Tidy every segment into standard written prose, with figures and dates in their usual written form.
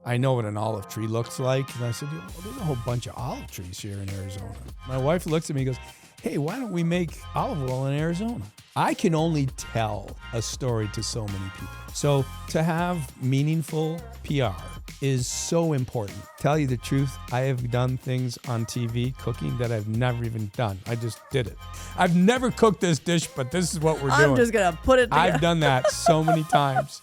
I know what an olive tree looks like. And I said, well, there's a whole bunch of olive trees here in Arizona. My wife looks at me and goes, hey, why don't we make olive oil in Arizona? I can only tell a story to so many people. So to have meaningful PR is so important. Tell you the truth, I have done things on TV cooking that I've never even done. I just did it. I've never cooked this dish, but this is what we're doing. I'm just going to put it together. I've done that so many times.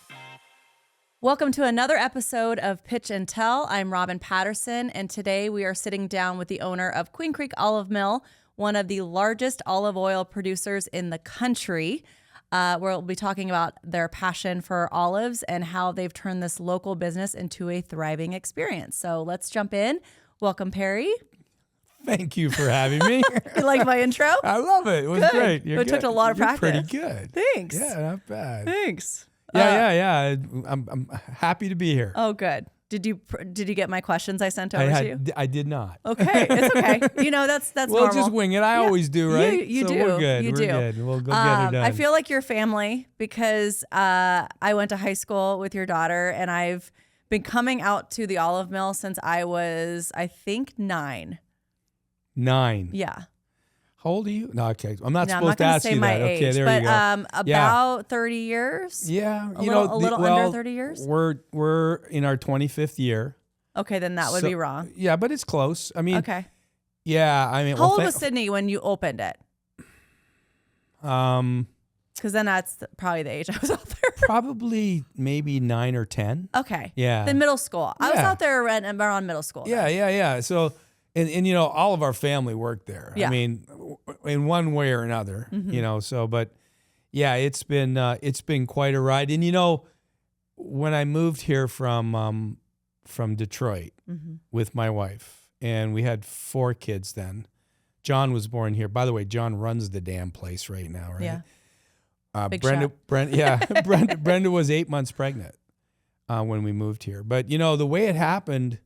Welcome to another episode of Pitch and Tell. I'm Robyn Patterson, and today we are sitting down with the owner of Queen Creek Olive Mill, one of the largest olive oil producers in the country. We'll be talking about their passion for olives and how they've turned this local business into a thriving experience. So let's jump in. Welcome, Perry. Thank you for having me. You like my intro? I love it. It was great. It took a lot of practice. Pretty good. Thanks. Yeah, not bad. Thanks. Yeah. I'm happy to be here. Oh, good. Did you get my questions I sent over to you? I did not. Okay, it's okay. You know, that's we'll normal. Just wing it. I always do, right? You so do. We're good. You we're do. Good. We'll go get it done. I feel like your family because I went to high school with your daughter, and I've been coming out to the olive mill since I was, I think, 9. 9. Yeah. How old are you? No, okay. I'm not No, supposed to ask you that. Age, okay, there but, you go. About 30 years. Yeah. A little under 30 years. We're in our 25th year. Okay, then that would be wrong. Yeah, but it's close. I mean, okay. Yeah, I mean, how old was Sydney when you opened it? Because then that's probably the age I was out there. Probably maybe 9 or 10. Okay. Yeah. Then middle school. I was out there around middle school. Yeah. So, and you know, all of our family worked there. Yeah. I mean, in one way or another. You know. So, but yeah, it's been quite a ride. And you know, when I moved here from Detroit with my wife, and we had 4 kids then. John was born here. By the way, John runs the damn place right now, right? Yeah. Brenda was 8 months pregnant when we moved here. But you know, the way it happened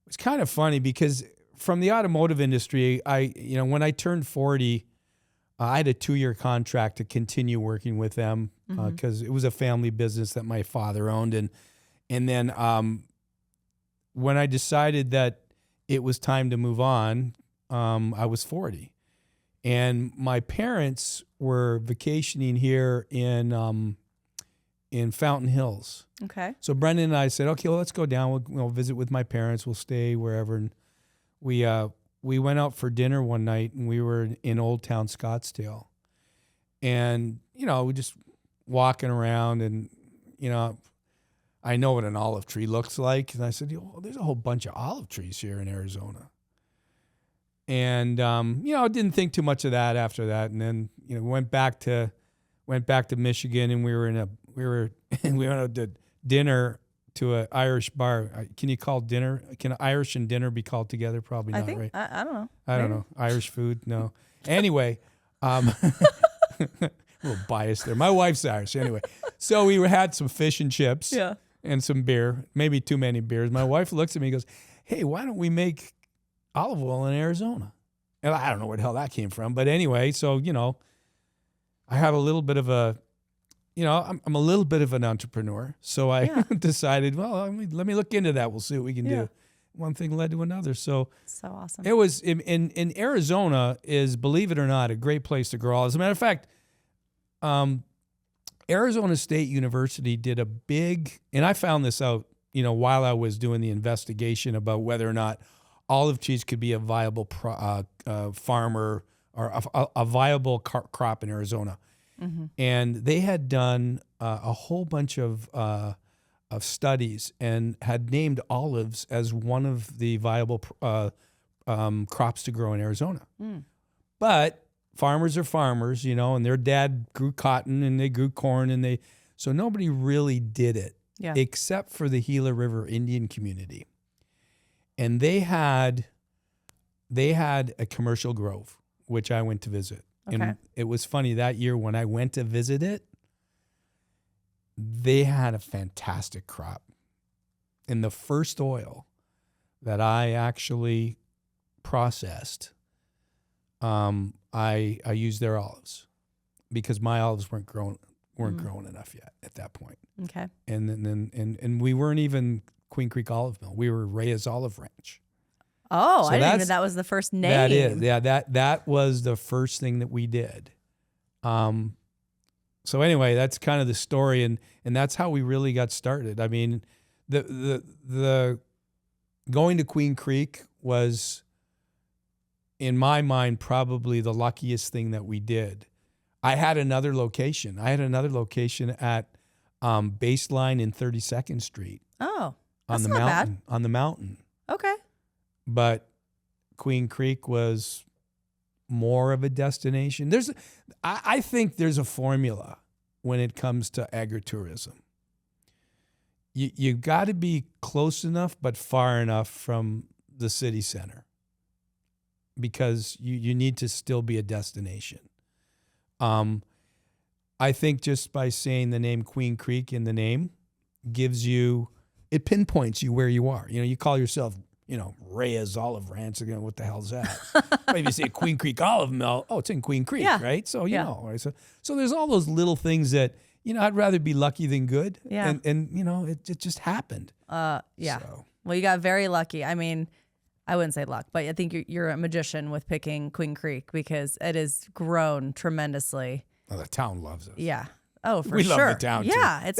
was kind of funny because from the automotive industry, when I turned 40, I had a 2-year contract to continue working with them because it was a family business that my father owned, and then when I decided that it was time to move on, I was 40. And my parents were vacationing here in Fountain Hills. Okay. So Brendan and I said, okay, well, let's go down. We'll visit with my parents. We'll stay wherever. And we went out for dinner one night, and we were in Old Town Scottsdale. And, you know, we just walking around, and, you know, I know what an olive tree looks like. And I said, well, there's a whole bunch of olive trees here in Arizona. And, you know, didn't think too much of that after that. And then, you know, went back to Michigan, and we went out to dinner to an Irish bar. Can you call dinner? Can Irish and dinner be called together? Probably not, right? I don't know. I don't know. Irish food? No. Anyway, a little biased there. My wife's Irish. Anyway, so we had some fish and chips and some beer, maybe too many beers. My wife looks at me and goes, hey, why don't we make olive oil in Arizona? And I don't know where the hell that came from. But anyway, so, you know, I have a little bit of a, you know, I'm a little bit of an entrepreneur. So I decided, well, let me look into that. We'll see what we can do. One thing led to another. So awesome. It was in Arizona is, believe it or not, a great place to grow. As a matter of fact, Arizona State University did a big, and I found this out, you know, while I was doing the investigation about whether or not olive trees could be a viable farmer or a viable crop in Arizona. And they had done a whole bunch of studies and had named olives as one of the viable crops to grow in Arizona. But farmers are farmers, you know, and their dad grew cotton and they grew corn, so nobody really did it except for the Gila River Indian community. And they had a commercial grove, which I went to visit. Okay. And it was funny, that year when I went to visit it, they had a fantastic crop. And the first oil that I actually processed, I used their olives because my olives weren't grown enough yet at that point. Okay. And we weren't even Queen Creek Olive Mill. We were Rea's Olive Ranch. Oh, So I didn't even that was the first name. That is, yeah. That was the first thing that we did. So anyway, that's kind of the story, and that's how we really got started. I mean, the going to Queen Creek was, in my mind, probably the luckiest thing that we did. I had another location. at Baseline in 32nd Street. Oh, on the not mountain. bad. On the mountain. Okay. But Queen Creek was more of a destination. I think there's a formula when it comes to agritourism. You've got to be close enough but far enough from the city center, because you need to still be a destination. I think just by saying the name Queen Creek in the name it pinpoints you where you are. You call yourself, Rea's Olive Ranch. Again, what the hell's that? Maybe you say Queen Creek Olive Mill. Oh, it's in Queen Creek, right? So, you know, right? So there's all those little things that, I'd rather be lucky than good. Yeah. And it just happened. Yeah. So. Well, you got very lucky. I mean, I wouldn't say luck, but I think you're a magician with picking Queen Creek, because it has grown tremendously. Well, the town loves us. Yeah. Oh, for we sure. We love the town, too. Yeah.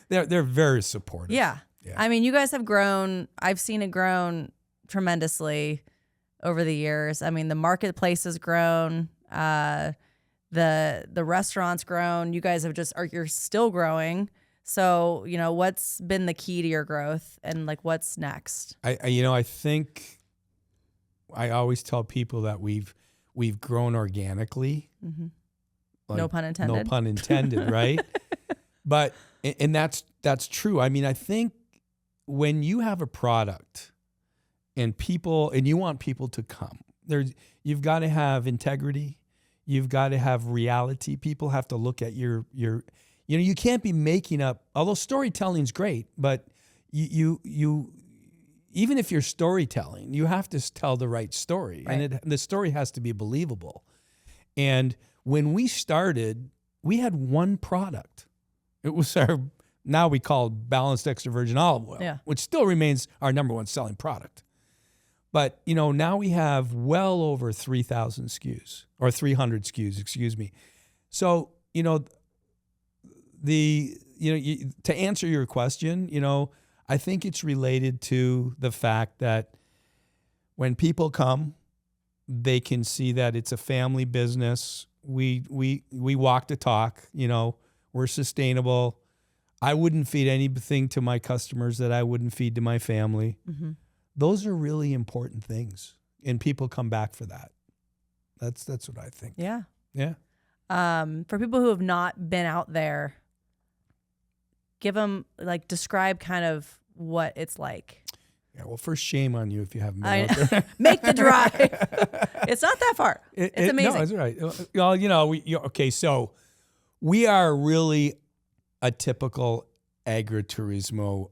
They're very supportive. Yeah. I mean, you guys have grown. I've seen it grown tremendously over the years. I mean, the marketplace has grown. The restaurant's grown. You guys you're still growing. So, what's been the key to your growth, and what's next? I think I always tell people that we've grown organically. Mm-hmm. No pun intended. No pun intended, right? But and that's true. I mean, I think when you have a product and you want people to come, you've got to have integrity. You've got to have reality. People have to look at your you can't be making up, although storytelling's great, but you even if you're storytelling, you have to tell the right story. Right. And the story has to be believable. And when we started, we had one product. It was now we call it balanced extra virgin olive oil, which still remains our number one selling product. But, now we have well over 3,000 SKUs, or 300 SKUs, excuse me. So, to answer your question, I think it's related to the fact that when people come, they can see that it's a family business. We walk the talk, we're sustainable. I wouldn't feed anything to my customers that I wouldn't feed to my family. Mm-hmm. Those are really important things, and people come back for that. That's what I think. Yeah. Yeah. For people who have not been out there, give them describe kind of what it's like. Yeah. Well, first, shame on you if you haven't been out there. Make the drive. It's not that far. It's amazing. No, that's right. Well, okay. So we are really a typical agritourismo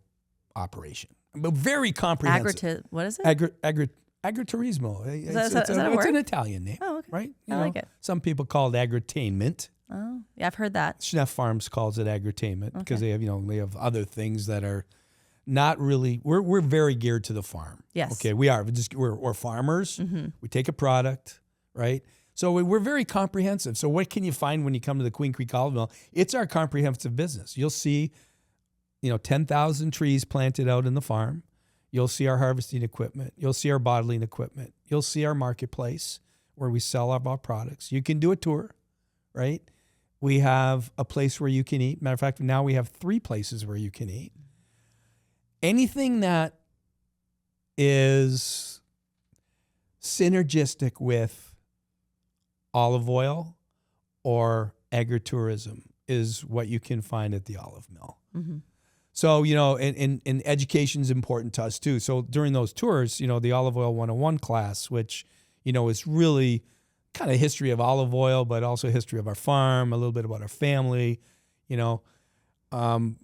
operation, but very comprehensive. What is it? Agritourismo. Is that a word? It's an Italian name. Oh, okay. Right? I like it. Some people call it agritainment. Oh, yeah, I've heard that. Schneff Farms calls it agritainment because they have other things that are not really. We're very geared to the farm. Yes. Okay, we are. We're farmers. Mm-hmm. We take a product, right? So we're very comprehensive. So what can you find when you come to the Queen Creek Olive Mill? It's our comprehensive business. You'll see, 10,000 trees planted out in the farm. You'll see our harvesting equipment. You'll see our bottling equipment. You'll see our marketplace where we sell our products. You can do a tour, right? We have a place where you can eat. Matter of fact, now we have 3 places where you can eat. Anything that is synergistic with olive oil or agritourism is what you can find at the Olive Mill. Mm-hmm. So, and education is important to us too. So during those tours, the Olive Oil 101 class, which, is really kind of history of olive oil, but also history of our farm, a little bit about our family, you're going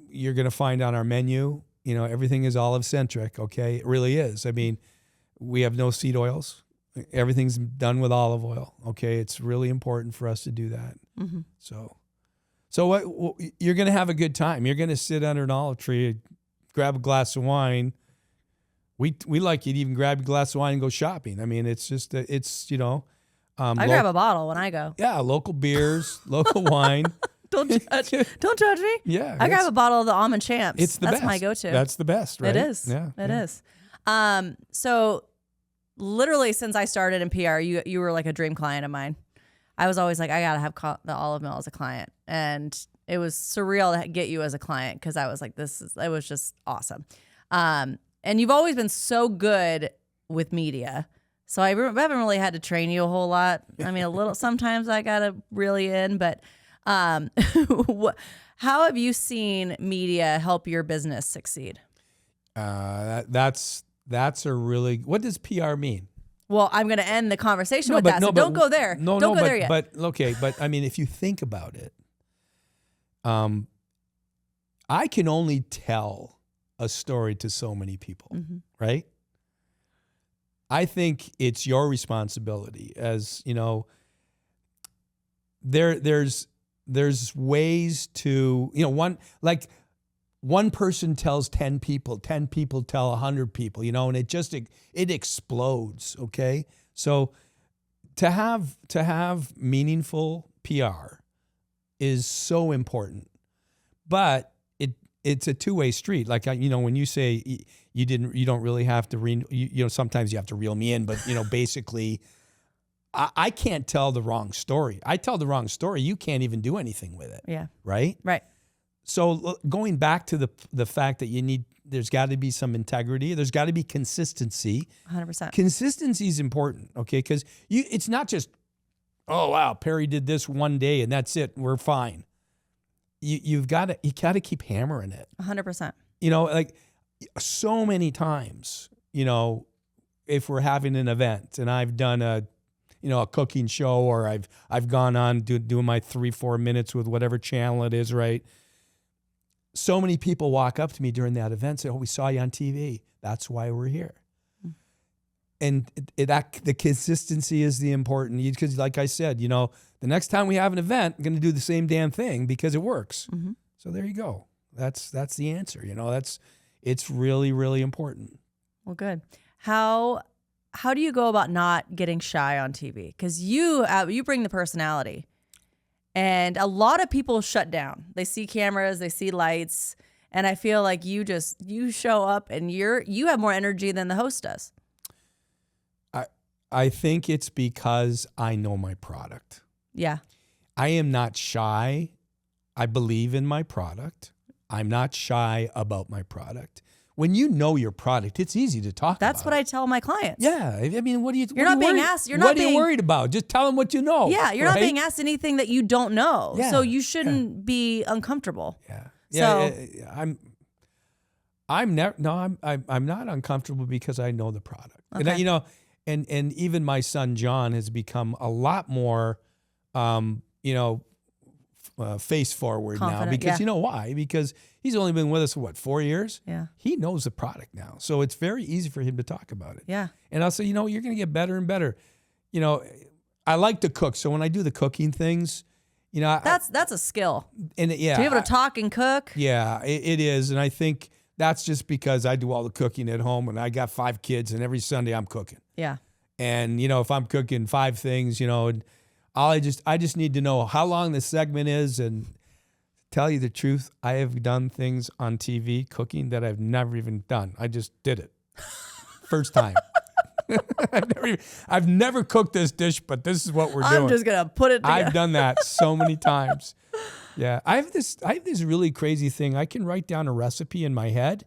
to find on our menu, everything is olive centric. Okay. It really is. I mean, we have no seed oils. Everything's done with olive oil. Okay. It's really important for us to do that. Mm-hmm. So what you're going to have a good time. You're going to sit under an olive tree, grab a glass of wine. We like you to even grab a glass of wine and go shopping. I mean, it's just, it's, I grab a bottle when I go. Yeah, local beers, local wine. Don't judge. Don't judge me. Yeah. I grab a bottle of the Almond Champs. It's the That's best. my go-to. That's the best, right? It is. Yeah. It is. So literally since I started in PR, you were like a dream client of mine. I was always like, I got to have the Olive Mill as a client. And it was surreal to get you as a client because I was like, it was just awesome. And you've always been so good with media. So I haven't really had to train you a whole lot. I mean, a little, sometimes I got to reel you in, but how have you seen media help your business succeed? That's a really, what does PR mean? Well, I'm going to end the conversation with that. So don't go there. Don't go there yet. But okay. But I mean, if you think about it, I can only tell a story to so many people, right? I think it's your responsibility as, there's ways to, one person tells 10 people tell 100 people, and it explodes. Okay. So to have meaningful PR is so important, but it's a two-way street. Like, when you say you don't really have to sometimes you have to reel me in, but basically I can't tell the wrong story. I tell the wrong story. You can't even do anything with it. Yeah. Right. Right. So going back to the fact that there's got to be some integrity. There's got to be consistency. 100%. Consistency is important. Okay. Because it's not just, oh, wow, Perry did this one day and that's it. We're fine. You got to keep hammering it. 100%. Like so many times, if we're having an event and I've done a cooking show, or I've gone on doing my 3-4 minutes with whatever channel it is, right? So many people walk up to me during that event and say, oh, we saw you on TV. That's why we're here. And the consistency is the important, because like I said, the next time we have an event, I'm going to do the same damn thing because it works. Mm-hmm. So there you go. That's the answer. It's really, really important. Well, good. How do you go about not getting shy on TV? Because you bring the personality, and a lot of people shut down. They see cameras, they see lights, and I feel like you show up and you have more energy than the host does. I think it's because I know my product. Yeah. I am not shy. I believe in my product. I'm not shy about my product. When you know your product, it's easy to talk about. That's what I tell my clients. Yeah. I mean, what are you worried about? Just tell them what you know. Yeah. You're not being asked anything that you don't know. Yeah. So you shouldn't be uncomfortable. Yeah. So I'm not uncomfortable because I know the product. Okay. And even my son John has become a lot more, face forward confident, now, because yeah. you know why? Because he's only been with us for 4 years. Yeah. He knows the product now, so it's very easy for him to talk about it. Yeah. And I'll say, you're going to get better and better. I like to cook, so when I do the cooking things, that's a skill. And to be able to talk and cook. Yeah, it is, and I think that's just because I do all the cooking at home, and I got 5 kids, and every Sunday I'm cooking. Yeah. And if I'm cooking 5 things, and I just need to know how long the segment is. And to tell you the truth, I have done things on TV cooking that I've never even done. I just did it first time. I've never cooked this dish, but this is what we're doing. I'm just gonna put it together. I've done that so many times. Yeah, I have this really crazy thing. I can write down a recipe in my head,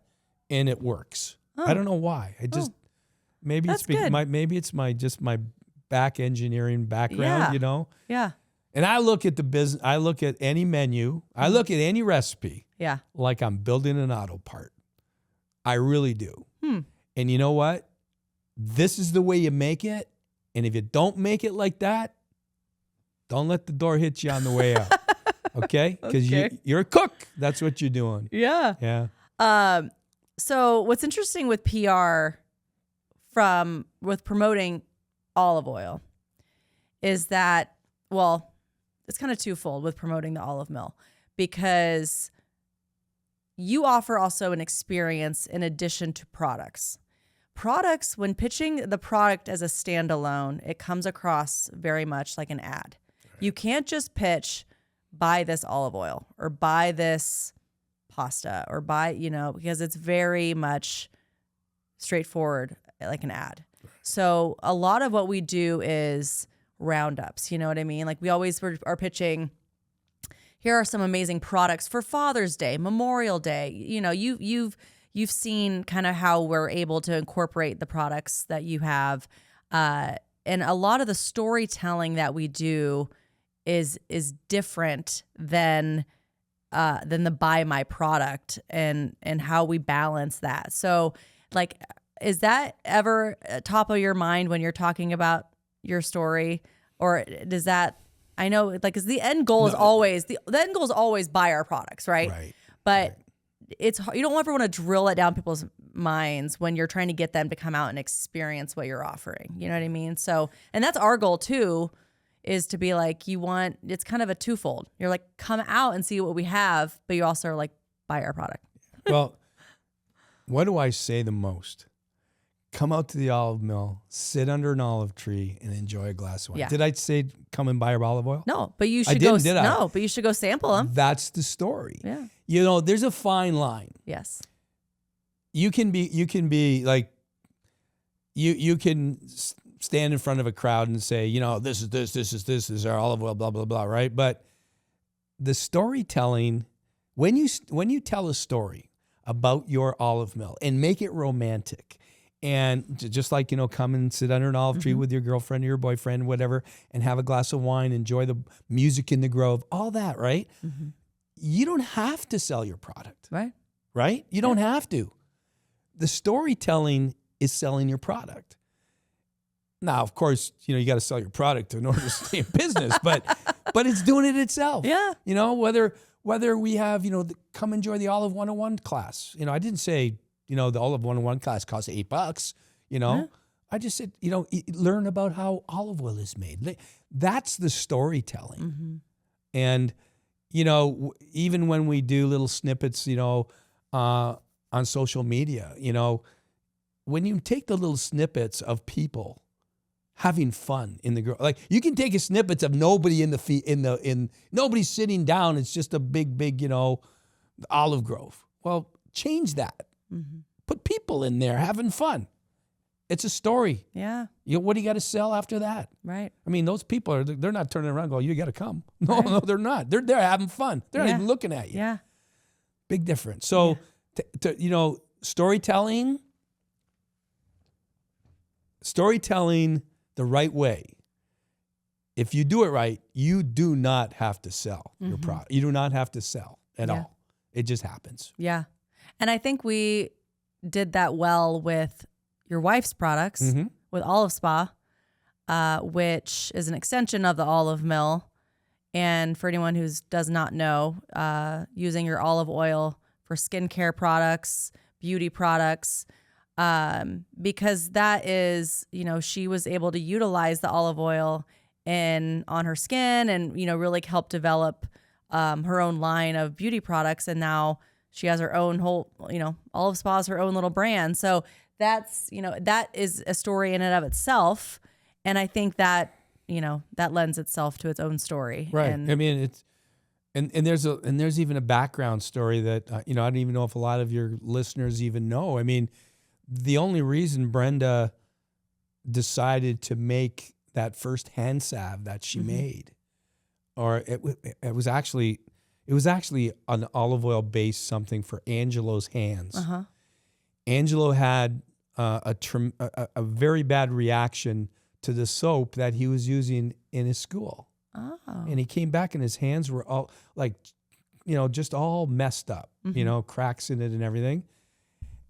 and it works. Oh. I don't know why. Maybe it's my back engineering background, Yeah. And I look at the business. I look at any menu. I look at any recipe. Yeah. Like I'm building an auto part. I really do. And you know what? This is the way you make it. And if you don't make it like that, don't let the door hit you on the way out. Okay? Because you're a cook. That's what you're doing. Yeah. Yeah. So what's interesting with PR with promoting olive oil is that, well, it's kind of twofold with promoting the olive mill, because you offer also an experience in addition to products. Products, when pitching the product as a standalone, it comes across very much like an ad. Right. You can't just pitch, buy this olive oil or buy this pasta or buy, because it's very much straightforward, like an ad. Right. So a lot of what we do is roundups, you know what I mean? Like we always are pitching, here are some amazing products for Father's Day, Memorial Day. You've seen kind of how we're able to incorporate the products that you have. And a lot of the storytelling that we do is different than the buy my product and how we balance that. So like, is that ever top of your mind when you're talking about your story? Or does that, I know like, cause the end goal is always, the end goal is always buy our products, right? Right. But right. It's, you don't ever want to drill it down people's minds when you're trying to get them to come out and experience what you're offering. You know what I mean? So, and that's our goal too, is to be like, it's kind of a twofold. You're like, come out and see what we have, but you also are like, buy our product. Well, what do I say the most? Come out to the olive mill, sit under an olive tree, and enjoy a glass of wine. Yeah. Did I say come and buy our olive oil? No, but you should did I? No, but you should go sample them. That's the story. Yeah. There's a fine line. Yes. You can be like, you can stand in front of a crowd and say, this is our olive oil, blah, blah, blah, right? But the storytelling, when you tell a story about your olive mill and make it romantic, and just like, come and sit under an olive tree with your girlfriend or your boyfriend, whatever, and have a glass of wine, enjoy the music in the grove, all that, right? Mm-hmm. You don't have to sell your product. Right? You don't have to. The storytelling is selling your product. Now, of course, you got to sell your product in order to stay in business, but it's doing it itself. Yeah. Whether we have, come enjoy the Olive 101 class. I didn't say, the Olive 101 class costs $8, Yeah. I just said, learn about how olive oil is made. That's the storytelling. Mm-hmm. And, even when we do little snippets, on social media, when you take the little snippets of people having fun in the like you can take a snippets of nobody nobody's sitting down. It's just a big, olive grove. Well, change that. Mm-hmm. Put people in there having fun. It's a story. Yeah. What do you got to sell after that? Right. I mean, those people they're not turning around and going, you got to come. No, they're not. They're there having fun. They're not even looking at you. Yeah. Big difference. So, storytelling the right way. If you do it right, you do not have to sell your product. You do not have to sell at all. It just happens. Yeah. And I think we did that well with your wife's products, with Olive Spa, which is an extension of the olive mill. And for anyone who does not know, using your olive oil for skincare products, beauty products, because that is, she was able to utilize the olive oil on her skin and, really help develop her own line of beauty products. And now she has her own whole, Olive Spa is her own little brand. So that's, that is a story in and of itself. And I think that, that lends itself to its own story. Right. And, I mean, there's even a background story that, I don't even know if a lot of your listeners even know. I mean, the only reason Brenda decided to make that first hand salve that she made, or it was actually an olive oil based something for Angelo's hands. Uh-huh. Angelo had a very bad reaction to the soap that he was using in his school. Oh. And he came back and his hands were all just all messed up, cracks in it and everything.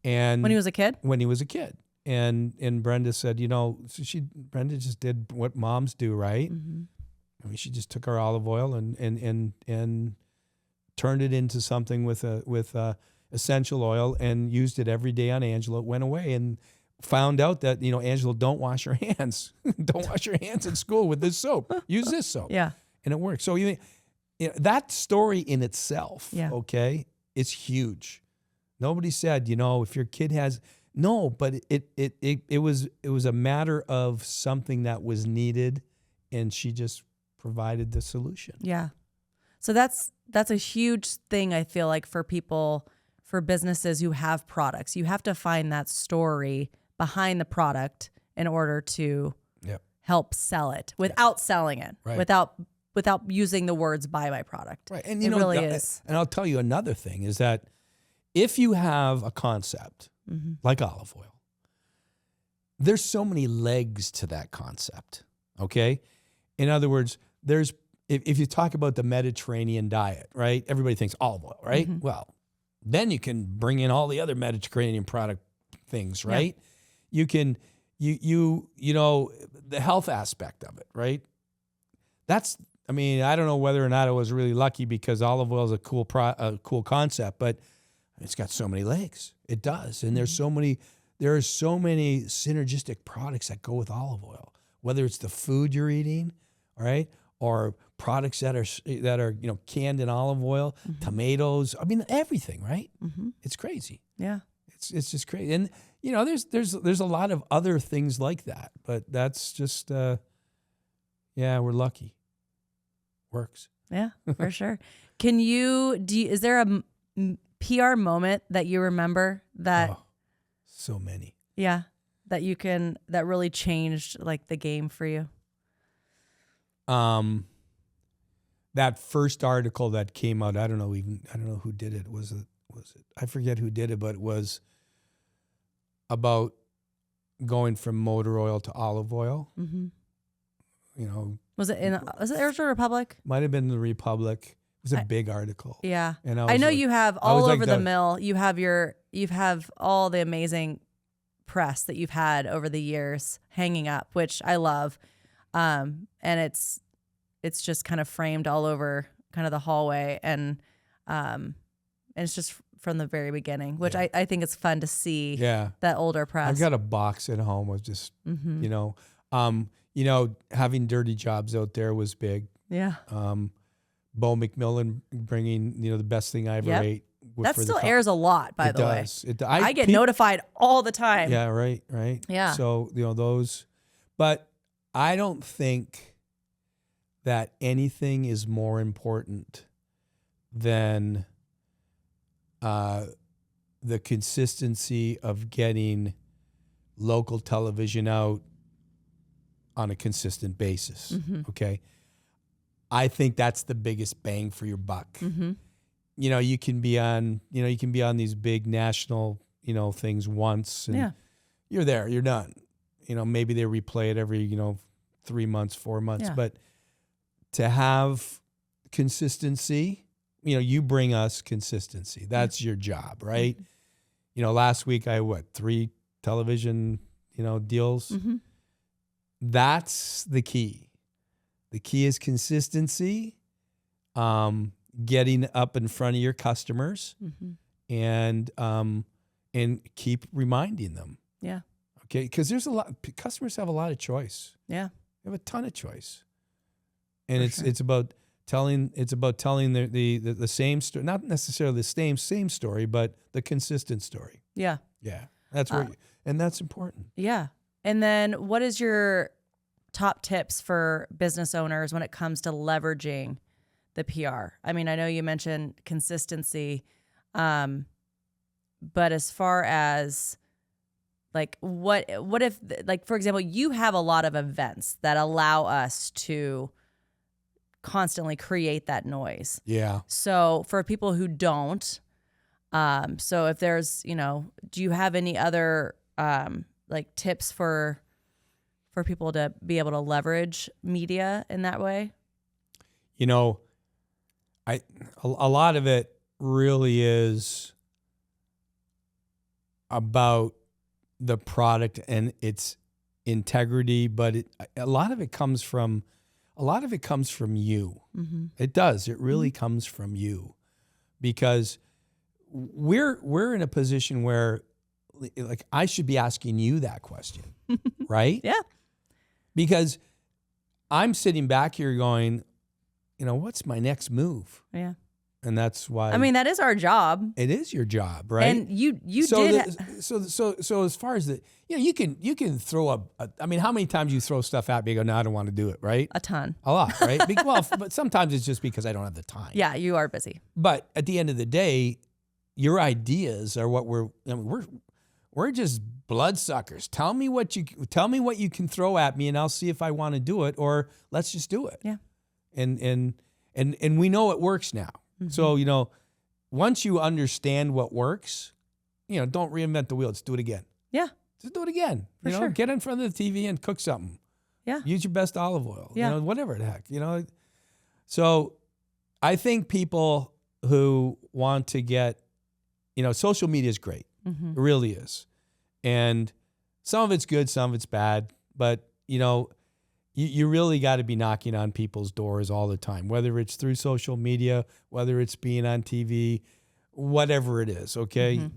And when he was a kid? When he was a kid. And Brenda said, Brenda just did what moms do, right? Mm-hmm. I mean, she just took our olive oil and turned it into something with essential oil and used it every day on Angelo. It went away and found out that, Angelo, don't wash your hands. Don't wash your hands in school with this soap. Use this soap. Yeah. And it works. So that story in itself, okay, it's huge. Nobody said, if your kid has no, but it was a matter of something that was needed, and she just provided the solution. Yeah. So that's a huge thing, I feel like, for people, for businesses who have products. You have to find that story behind the product in order to help sell it without selling it, right. without using the words "buy my product." Right. And it really is. And I'll tell you another thing is that if you have a concept like olive oil, there's so many legs to that concept. Okay. In other words, if you talk about the Mediterranean diet, right? Everybody thinks olive oil, right? Well, then you can bring in all the other Mediterranean product things, right? You can, the health aspect of it, right? I don't know whether or not I was really lucky because olive oil is a cool concept, but it's got so many legs. It does. And there are so many synergistic products that go with olive oil, whether it's the food you're eating, all right, or products that are canned in olive oil, tomatoes. Everything, right? It's crazy. Yeah. It's just crazy. And there's a lot of other things like that, but that's just we're lucky. Works. Yeah, for sure. Is there a PR moment that you remember that? So many. Yeah, that really changed like the game for you. That first article that came out, I don't know who did it. Was it? I forget who did it, but it was about going from motor oil to olive oil. Was it Arizona Republic? Might have been the Republic. It was a big article. Yeah. And I know you have all over the mill. You have all the amazing press that you've had over the years hanging up, which I love. And it's just kind of framed all over kind of the hallway, and it's just from the very beginning, which I think it's fun to see. Yeah. That older press. I've got a box at home of just having dirty jobs out there was big. Yeah. Bo McMillan bringing, the best thing I ever ate. That still airs a lot, by the way. I get notified all the time. Yeah, right. Yeah. So, those, but I don't think that anything is more important than the consistency of getting local television out on a consistent basis. Okay. I think that's the biggest bang for your buck. You can be on these big national, things once, and you're there, you're done. Maybe they replay it every, 3 months, 4 months, but to have consistency, you bring us consistency. That's your job, right? Last week I 3 television, deals. That's the key. The key is consistency, getting up in front of your customers, and keep reminding them. Yeah. Okay, because there's customers have a lot of choice. Yeah. They have a ton of choice, and it's about telling the same story, not necessarily the same story, but the consistent story. Yeah. Yeah, that's where, and that's important. Yeah. And then, what is your top tips for business owners when it comes to leveraging the PR? I know you mentioned consistency, but as far as like, what if, like, for example, you have a lot of events that allow us to constantly create that noise. Yeah. So for people who don't, so if there's, do you have any other like tips for people to be able to leverage media in that way? A lot of it really is about the product and its integrity, but a lot of it comes from you. It does. It really comes from you, because we're in a position where, like, I should be asking you that question, right? Yeah. Because I'm sitting back here going, what's my next move? Yeah. And that's why I mean, that is our job. it is your job, right? And you so did. so as far as you can throw I mean, how many times you throw stuff at me and go, no, I don't want to do it, right? A ton. A lot, right? Well, but sometimes it's just because I don't have the time. Yeah, you are busy. But at the end of the day, your ideas are what we're just bloodsuckers. Tell me what you can throw at me, and I'll see if I want to do it, or let's just do it. Yeah. And we know it works now. So, once you understand what works, don't reinvent the wheel. Just do it again. Yeah. Just do it again. Sure. Get in front of the TV and cook something. Yeah. Use your best olive oil. Yeah. Whatever the heck, So I think people who want to get, social media is great. It really is. And some of it's good, some of it's bad. But, you really got to be knocking on people's doors all the time, whether it's through social media, whether it's being on TV, whatever it is, okay?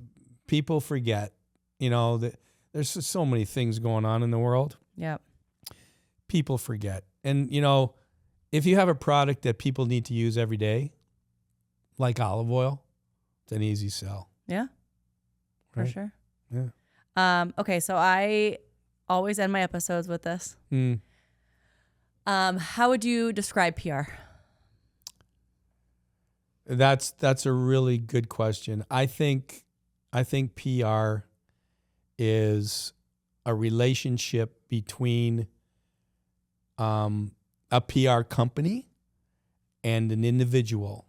People forget, that there's just so many things going on in the world. Yep. People forget. And, if you have a product that people need to use every day, like olive oil, it's an easy sell. Yeah, for Right? sure. Yeah. Okay, so I always end my episodes with this. How would you describe PR? That's a really good question. I think PR is a relationship between a PR company and an individual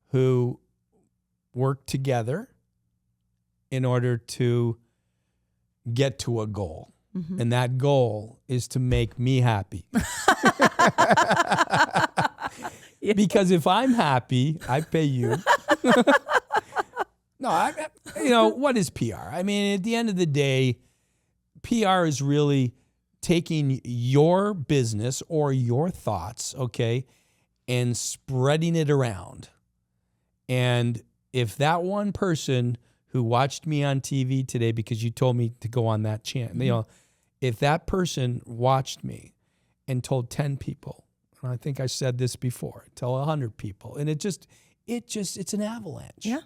who work together in order to get to a goal. And that goal is to make me happy. Yeah. Because if I'm happy, I pay you. No, what is PR? I mean, at the end of the day, PR is really taking your business or your thoughts, okay, and spreading it around. And if that one person who watched me on TV today because you told me to go on that channel, if that person watched me and told 10 people, and I think I said this before, tell 100 people, and it's an avalanche. Yeah.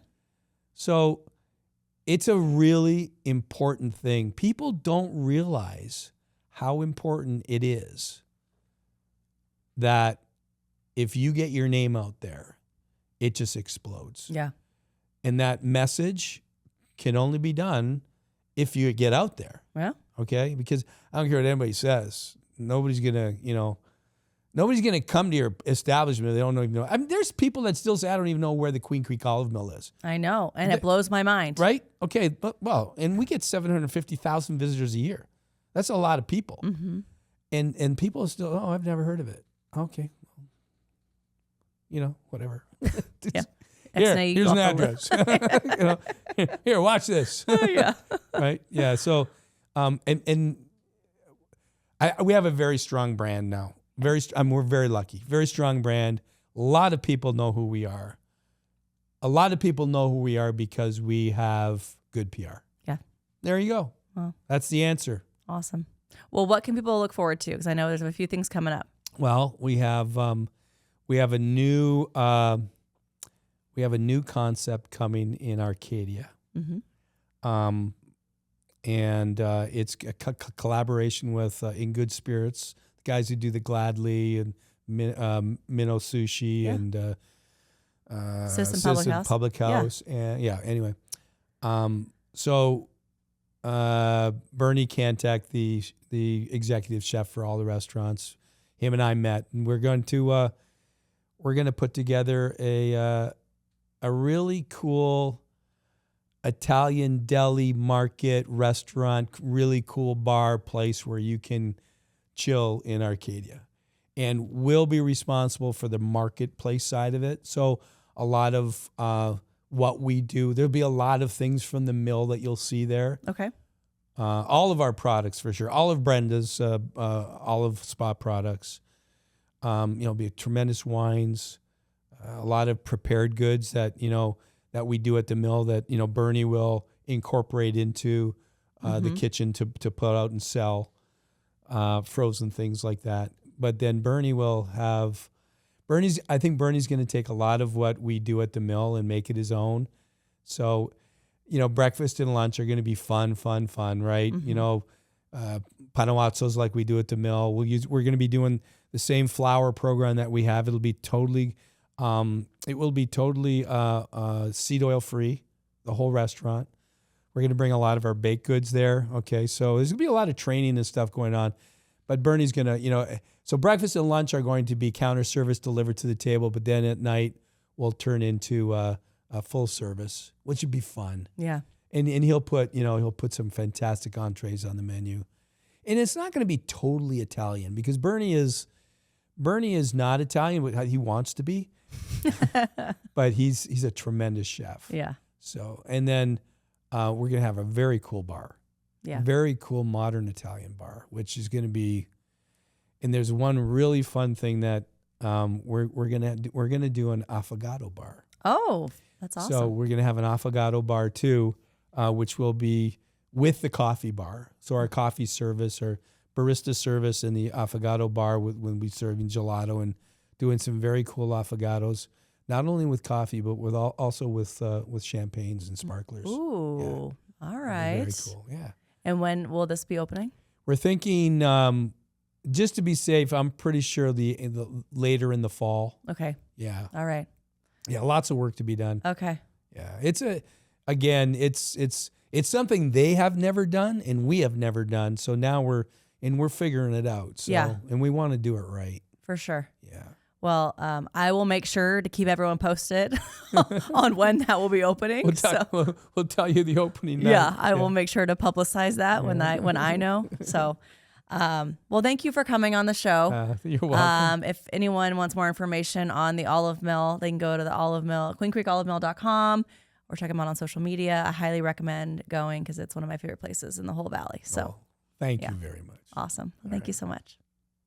So it's a really important thing. People don't realize how important it is that if you get your name out there, it just explodes. Yeah. And that message can only be done if you get out there. Yeah. Okay? Because I don't care what anybody says. Nobody's gonna come to your establishment. They don't even know. I mean, there's people that still say, I don't even know where the Queen Creek Olive Mill is. I know. And it blows my mind. Right? Okay. But, and we get 750,000 visitors a year. That's a lot of people. And people still, I've never heard of it. Okay. Whatever. Yeah. Here's an address. Here, watch this. Yeah. Right? Yeah. So, we have a very strong brand now. We're very lucky. Very strong brand. A lot of people know who we are. A lot of people know who we are because we have good PR. Yeah. There you go. Well, that's the answer. Awesome. Well, what can people look forward to? Because I know there's a few things coming up. Well, we have a new concept coming in Arcadia. And it's a collaboration with In Good Spirits, the guys who do the Gladly and Minnow Sushi and System Public House. And anyway. So Bernie Kantek, the executive chef for all the restaurants, him and I met, and we're going to put together a really cool Italian deli market restaurant, really cool bar place where you can chill in Arcadia. And we'll be responsible for the marketplace side of it. So a lot of what we do, there'll be a lot of things from the mill that you'll see there. Okay. All of our products for sure. All of Brenda's olive spa products. Be tremendous wines, a lot of prepared goods that we do at the mill that Bernie will incorporate into the kitchen to put out and sell, frozen things like that. But then Bernie will have I think Bernie's going to take a lot of what we do at the mill and make it his own. So, breakfast and lunch are going to be fun, right? Panawazos like we do at the mill. We're going to be doing the same flour program that we have. It will be totally seed oil free, the whole restaurant. We're going to bring a lot of our baked goods there. Okay, so there's going to be a lot of training and stuff going on. But Bernie's going to, so breakfast and lunch are going to be counter service delivered to the table, but then at night we'll turn into a full service, which would be fun. Yeah. And he'll put some fantastic entrees on the menu. And it's not going to be totally Italian because Bernie is not Italian, but he wants to be. But he's a tremendous chef. Yeah. So, and then we're going to have a very cool bar. Yeah. Very cool modern Italian bar, which is going to be, and there's one really fun thing that we're gonna do an affogato bar. Oh, that's awesome. So we're gonna have an affogato bar too, which will be with the coffee bar. So our coffee service or barista service in the affogato bar when we serving gelato and doing some very cool affogatos, not only with coffee but also with champagnes and sparklers. Ooh, yeah. All right. Very cool. Yeah. And when will this be opening? We're thinking, just to be safe, I'm pretty sure the later in the fall. Okay. Yeah. All right. Yeah, lots of work to be done. Okay. Yeah, it's something they have never done and we have never done. So now we're figuring it out. So, yeah. And we want to do it right. For sure. Yeah. Well, I will make sure to keep everyone posted on when that will be opening. We'll tell you the opening night. Yeah, I will make sure to publicize that when I know. So, well, thank you for coming on the show. You're welcome. If anyone wants more information on the Olive Mill, they can go to the Olive Mill, queencreekolivemill.com, or check them out on social media. I highly recommend going because it's one of my favorite places in the whole valley. So, thank you very much. Awesome. Thank you so much.